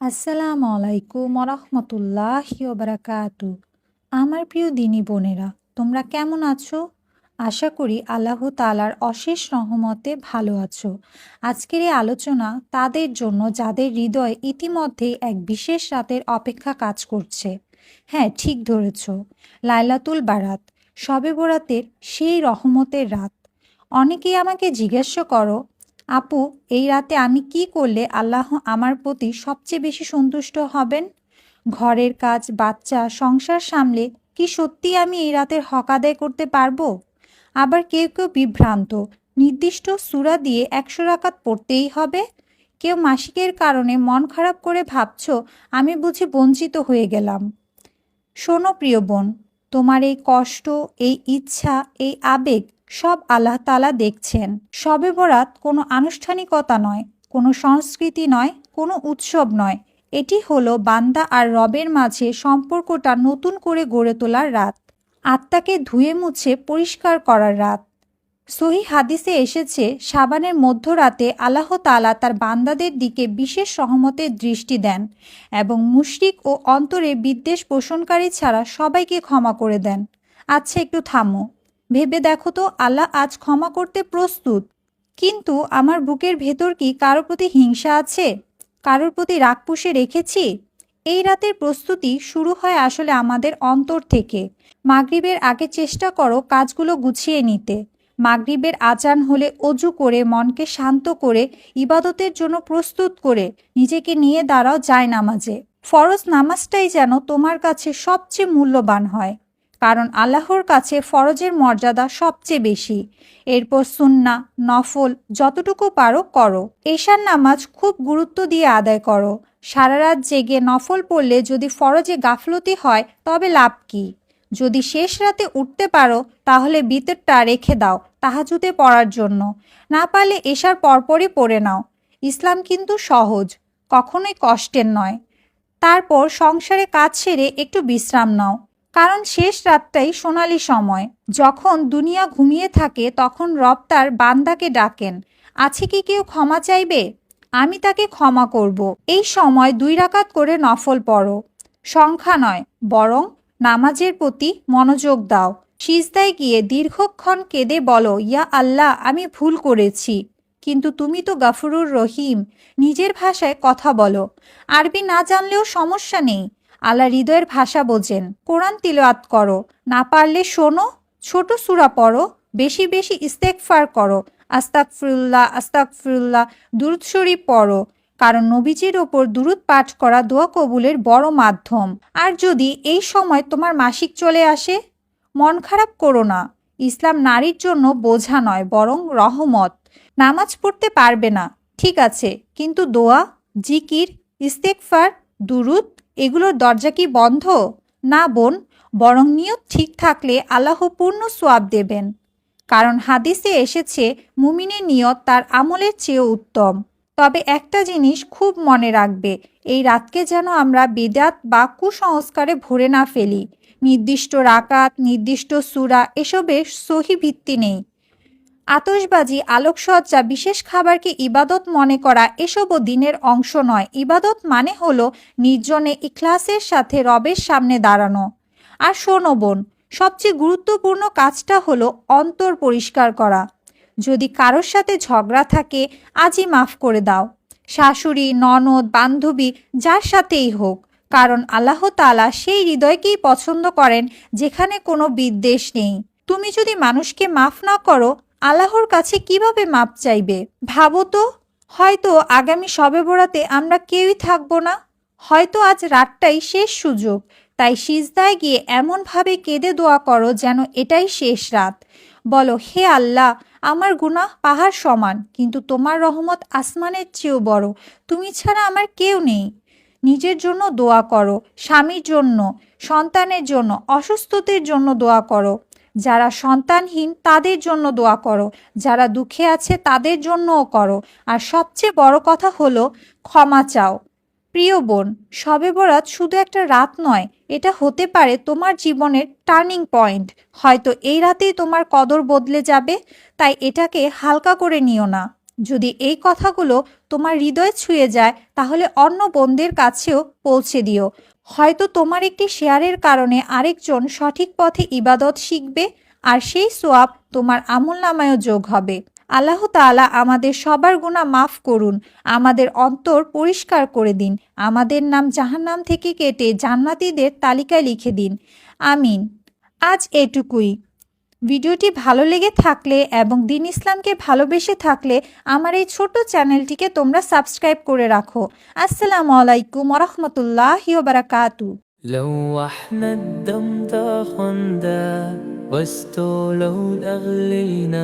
আসসালামু আলাইকুম ওরহমতুল্লাহি ওবারাকাতু। আমার প্রিয় দিনী বোনেরা, তোমরা কেমন আছো? আশা করি আল্লাহ তাআলার অশেষ রহমতে ভালো আছো। আজকের এই আলোচনা তাদের জন্য যাদের হৃদয়ে ইতিমধ্যেই এক বিশেষ রাতের অপেক্ষা কাজ করছে। হ্যাঁ, ঠিক ধরেছ, লাইলাতুল বারাত, শবে বরাতের সেই রহমতের রাত। অনেকেই আমাকে জিজ্ঞাসা করো, আপু, এই রাতে আমি কি করলে আল্লাহ আমার প্রতি সবচেয়ে বেশি সন্তুষ্ট হবেন? ঘরের কাজ, বাচ্চা, সংসার সামলে কি সত্যি আমি এই রাতের হক আদায় করতে পারবো? আবার কেউ কেউ বিভ্রান্ত, নির্দিষ্ট সূরা দিয়ে ১০০ রাকাত পড়তেই হবে। কেউ মাসিকের কারণে মন খারাপ করে ভাবছো আমি বুঝি বঞ্চিত হয়ে গেলাম। শোনো প্রিয় বোন, তোমার এই কষ্ট, এই ইচ্ছা, এই আবেগ সব আল্লাহ তাআলা দেখছেন। শবে বরাত কোনো আনুষ্ঠানিকতা নয়, কোনো সংস্কৃতি নয়, কোনো উৎসব নয়। এটি হলো বান্দা আর রবের মাঝে সম্পর্কটা নতুন করে গড়ে তোলার রাত, আত্মাকে ধুয়ে মুছে পরিষ্কার করার রাত। সহিহ হাদিসে এসেছে, শাবানের মধ্যরাতে আল্লাহ তাআলা তার বান্দাদের দিকে বিশেষ রহমতের দৃষ্টি দেন এবং মুশরিক ও অন্তরে বিদ্বেষ পোষণকারী ছাড়া সবাইকে ক্ষমা করে দেন। আচ্ছা, একটু থামো, ভেবে দেখো তো, আল্লাহ আজ ক্ষমা করতে প্রস্তুত, কিন্তু আমার বুকের ভেতর কি কারোর প্রতি হিংসা আছে? কারোর প্রতি রাগ পুষে রেখেছি? এই রাতের প্রস্তুতি শুরু হয় আসলে আমাদের অন্তর থেকে। মাগরিবের আগে চেষ্টা করো কাজগুলো গুছিয়ে নিতে। মাগরিবের আজান হলে অজু করে মনকে শান্ত করে ইবাদতের জন্য প্রস্তুত করে নিজেকে নিয়ে দাঁড়াও জায়নামাজে। ফরজ নামাজটাই যেন তোমার কাছে সবচেয়ে মূল্যবান হয়, কারণ আল্লাহর কাছে ফরজের মর্যাদা সবচেয়ে বেশি। এরপর সুন্নাহ, নফল যতটুকু পারো করো। এশার নামাজ খুব গুরুত্ব দিয়ে আদায় করো। সারা রাত জেগে নফল পড়লে যদি ফরজে গাফলতি হয় তবে লাভ কি? যদি শেষ রাতে উঠতে পারো তাহলে বিতরটা রেখে দাও তাহাজ্জুদে পড়ার জন্য। না পারলে এশার পরপরই পড়ে নাও। ইসলাম কিন্তু সহজ, কখনোই কষ্টের নয়। তারপর সংসারে কাজ সেরে একটু বিশ্রাম নাও, কারণ শেষ রাতটাই সোনালি সময়। যখন দুনিয়া ঘুমিয়ে থাকে তখন রব তার বান্দাকে ডাকেন, আছে কি কেউ ক্ষমা চাইবে? আমি তাকে ক্ষমা করব। এই সময় ২ রাকাত করে নফল পড়ো। সংখ্যা নয়, বরং নামাজের প্রতি মনোযোগ দাও। সিজদায় গিয়ে দীর্ঘক্ষণ কেঁদে বলো, ইয়া আল্লাহ, আমি ভুল করেছি, কিন্তু তুমি তো গাফুরুর রহিম। নিজের ভাষায় কথা বলো, আরবি না জানলেও সমস্যা নেই, আল্লাহ হৃদয়ের ভাষা বোঝেন। কোরআন তিলাওয়াত করো, না পারলে শোনো, ছোট সূরা পড়ো, বেশি বেশি ইস্তেগফার করো, আস্তাগফিরুল্লাহ আস্তাগফিরুল্লাহ, দুরূদ শরীফ পড়ো, কারণ নবীজির ওপর দুরূদ পাঠ করা দোয়া কবুলের বড় মাধ্যম। আর যদি এই সময় তোমার মাসিক চলে আসে, মন খারাপ করো না। ইসলাম নারীর জন্য বোঝা নয়, বরং রহমত। নামাজ পড়তে পারবে না, ঠিক আছে, কিন্তু দোয়া, জিকির, ইস্তেগফার, দুরূদ এগুলোর দরজা কি বন্ধ? না বোন, বরং নিয়ত ঠিক থাকলে আল্লাহ পূর্ণ সোয়াব দেবেন। কারণ হাদিসে এসেছে, মুমিনের নিয়ত তার আমলের চেয়েও উত্তম। তবে একটা জিনিস খুব মনে রাখবে, এই রাতকে যেন আমরা বিদআত বা কুসংস্কারে ভরে না ফেলি। নির্দিষ্ট রাকাত, নির্দিষ্ট সূরা এসবের সহি ভিত্তি নেই। আতশবাজি, আলোকসজ্জা, বিশেষ খাবারকে ইবাদত মনে করা এসবও দিনের অংশ নয়। ইবাদত মানে হলো নির্জনে ইখলাসের সাথে রবের সামনে দাঁড়ানো। আর শোনো বোন, সবচেয়ে গুরুত্বপূর্ণ কাজটা হলো অন্তর পরিষ্কার করা। যদি কারোর সাথে ঝগড়া থাকে, আজই মাফ করে দাও। শাশুড়ি, ননদ, বান্ধবী, যার সাথেই হোক, কারণ আল্লাহ তাআলা সেই হৃদয়কেই পছন্দ করেন যেখানে কোনো বিদ্বেষ নেই। তুমি যদি মানুষকে মাফ না করো, আল্লাহর কাছে কিভাবে মাপ চাইবে? ভাবো তো, হয়তো আগামী শবে বরাতে আমরা কেউই থাকবো না, হয়তো আজ রাতটাই শেষ সুযোগ। তাই সিজদায় গিয়ে এমনভাবে কেঁদে দোয়া করো যেন এটাই শেষ রাত। বলো, হে আল্লাহ, আমার গুনাহ পাহাড় সমান, কিন্তু তোমার রহমত আসমানের চেয়েও বড়। তুমি ছাড়া আমার কেউ নেই। নিজের জন্য দোয়া করো, স্বামীর জন্য, সন্তানের জন্য, অসুস্থদের জন্য দোয়া করো। যারা সন্তানহীন তাদের জন্য দোয়া করো, যারা দুঃখে আছে তাদের জন্যও করো। আর সবচেয়ে বড় কথা হলো ক্ষমা চাও। প্রিয় বোন, শবে বরাত শুধু একটা রাত নয়, এটা হতে পারে তোমার জীবনের টার্নিং পয়েন্ট। হয়তো এই রাতেই তোমার কদর বদলে যাবে, তাই এটাকে হালকা করে নিও না। যদি এই কথাগুলো তোমার হৃদয় ছুঁয়ে যায় তাহলে অন্য বোনদের কাছেও পৌঁছে দিও। হয়তো তোমার একটি শেয়ারের কারণে আরেকজন সঠিক পথে ইবাদত শিখবে, আর সেই সোয়াব তোমার আমলনামায়ও যোগ হবে। আল্লাহ তাআলা আমাদের সবার গুনাহ মাফ করুন, আমাদের অন্তর পরিষ্কার করে দিন, আমাদের নাম জাহান্নাম থেকে কেটে জান্নাতীদের তালিকায় লিখে দিন। আমিন। আজ এটুকুই। ভিডিওটি ভালো লেগে থাকলে এবং দ্বীন ইসলামকে ভালোবেসে থাকলে আমার এই ছোট চ্যানেলটিকে তোমরা সাবস্ক্রাইব করে রাখো। আসসালামু আলাইকুম ওয়া রাহমাতুল্লাহি ওয়া বারাকাতুহু। لو احنا الدم ده خندا واستولوا الأغلينا